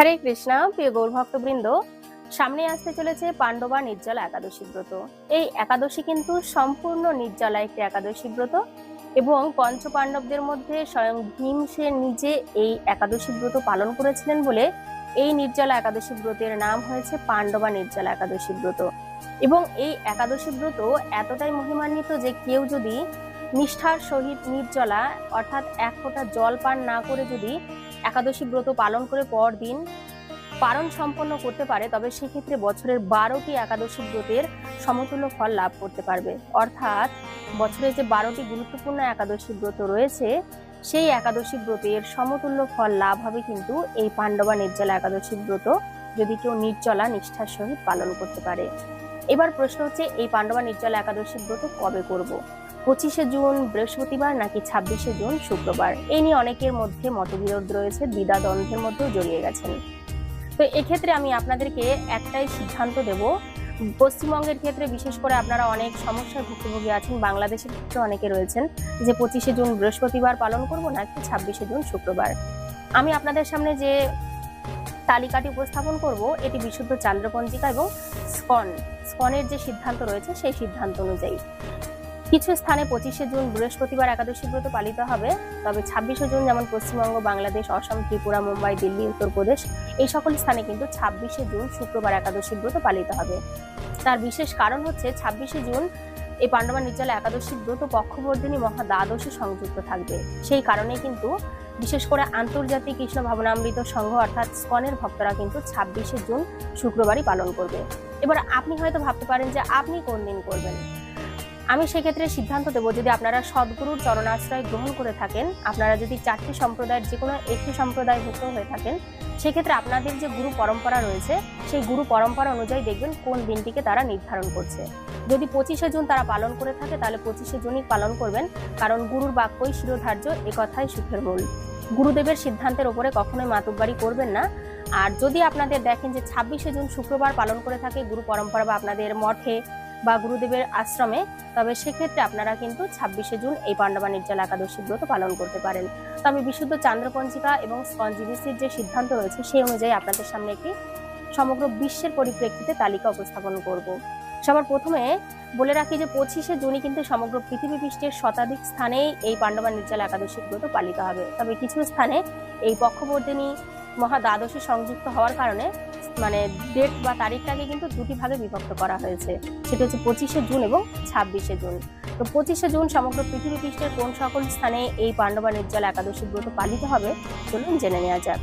হরে কৃষ্ণা। প্রিয় গৌরভক্তবৃন্দ, সামনে আসতে চলেছে পাণ্ডবা নির্জলা একাদশী ব্রত। এই একাদশী কিন্তু সম্পূর্ণ নির্জলা একটি একাদশী ব্রত এবং পঞ্চপাণ্ডবদের মধ্যে স্বয়ং ভীমসেন নিজে এই একাদশী ব্রত পালন করেছিলেন বলে এই নির্জলা একাদশী ব্রতের নাম হয়েছে পাণ্ডবা নির্জলা একাদশী ব্রত। এবং এই একাদশী ব্রত এতটাই মহিমান্বিত যে কেউ যদি নিষ্ঠার সহিত নির্জলা অর্থাৎ এক ফোঁটা জল পান না করে যদি একাদশী ব্রত পালন করে পরদিন পারণ সম্পন্ন করতে পারে, তবে সেক্ষেত্রে বছরের 12টি একাদশী ব্রতের সমতুল্য ফল লাভ করতে পারবে। অর্থাৎ বছরে যে 12টি গুরুত্বপূর্ণ একাদশী ব্রত রয়েছে সেই একাদশী ব্রতের সমতুল্য ফল লাভ হবে কিন্তু এই পাণ্ডবা নির্জলা একাদশী ব্রত যদি কেউ নির্জলা নিষ্ঠার সহিত পালন করতে পারে। এবার প্রশ্ন হচ্ছে, এই পাণ্ডবা নির্জলা একাদশী ব্রত কবে করব? 25শে জুন বৃহস্পতিবার নাকি 26শে জুন শুক্রবার? এই নিয়ে অনেকের মধ্যে মতবিরোধ রয়েছে, দ্বিধাদ্বন্দ্বের মধ্যেও জড়িয়ে গেছেন। তো এক্ষেত্রে আমি আপনাদেরকে একটাই সিদ্ধান্ত দেব। পশ্চিমবঙ্গের ক্ষেত্রে বিশেষ করে আপনারা অনেক সমস্যার ভুক্তভোগী আছেন, বাংলাদেশের ক্ষেত্রে অনেকে রয়েছেন যে 25শে জুন বৃহস্পতিবার পালন করব নাকি 26শে জুন শুক্রবার। আমি আপনাদের সামনে যে তালিকাটি উপস্থাপন করব এটি বিশুদ্ধ চান্দ্রপঞ্জিকা এবং স্কনের যে সিদ্ধান্ত রয়েছে সেই সিদ্ধান্ত অনুযায়ী। কিছু স্থানে 25শে জুন বৃহস্পতিবার একাদশী ব্রত পালিত হবে, তবে 26শে জুন যেমন পশ্চিমবঙ্গ, বাংলাদেশ, অসম, ত্রিপুরা, মুম্বাই, দিল্লি, উত্তরপ্রদেশ এই সকল স্থানে কিন্তু 26শে জুন শুক্রবার একাদশী ব্রত পালিত হবে। তার বিশেষ কারণ হচ্ছে 26শে জুন এই পাণ্ডবা নির্জলা একাদশী ব্রত পক্ষবর্ধিনী মহা দ্বাদশী সংযুক্ত থাকবে। সেই কারণে কিন্তু বিশেষ করে আন্তর্জাতিক কৃষ্ণ ভাবনামৃত সংঘ অর্থাৎ স্কনের ভক্তরা কিন্তু 26শে জুন শুক্রবারই পালন করবে। এবার আপনি হয়তো ভাবতে পারেন যে আপনি কোন দিন করবেন। আমি সেক্ষেত্রে সিদ্ধান্ত দেব, যদি আপনারা সদ্গুরুর চরণাশ্রয় গ্রহণ করে থাকেন, আপনারা যদি 4টি সম্প্রদায়ের যে কোনো একটি সম্প্রদায়ভুক্ত হয়ে থাকেন, সেক্ষেত্রে আপনাদের যে গুরু পরম্পরা রয়েছে সেই গুরু পরম্পরা অনুযায়ী দেখবেন কোন দিনটিকে তারা নির্ধারণ করছে। যদি 25শে জুন তারা পালন করে থাকে তাহলে 25শে জুনই পালন করবেন, কারণ গুরুর বাক্যই শিরোধার্য, একথাই সুখের মূল। গুরুদেবের সিদ্ধান্তের ওপরে কখনোই মাতব্বারি করবেন না। আর যদি আপনাদের দেখেন যে 26শে জুন শুক্রবার পালন করে থাকে গুরু পরম্পরা বা আপনাদের মঠে বা গুরুদেবের আশ্রমে, তবে সেক্ষেত্রে আপনারা কিন্তু 26শে জুন এই পাণ্ডবা নির্জলা একাদশী ব্রত পালন করতে পারেন। তো আমি বিশুদ্ধ চান্দ্রপঞ্জিকা এবং স্কন জিবিসির যে সিদ্ধান্ত রয়েছে সেই অনুযায়ী আপনাদের সামনে একটি সমগ্র বিশ্বের পরিপ্রেক্ষিতে তালিকা উপস্থাপন করব। সবার প্রথমে বলে রাখি যে 25শে জুনই কিন্তু সমগ্র পৃথিবী পৃষ্ঠের শতাধিক স্থানেই এই পাণ্ডবা নির্জলা একাদশী ব্রত পালিত হবে, তবে কিছু স্থানে এই পক্ষবর্ধিনী মহা দ্বাদশী সংযুক্ত হওয়ার কারণে ডেট বা তারিখটাকে কিন্তু দুটি ভাগে বিভক্ত করা হয়েছে, সেটা হচ্ছে 25শে জুন এবং 26শে জুন। তো 25শে জুন সমগ্র পৃথিবী পৃষ্ঠের কোন সকল স্থানে এই পাণ্ডবা নির্জলা একাদশী ব্রত পালিত হবে চলুন জেনে নেওয়া যাক।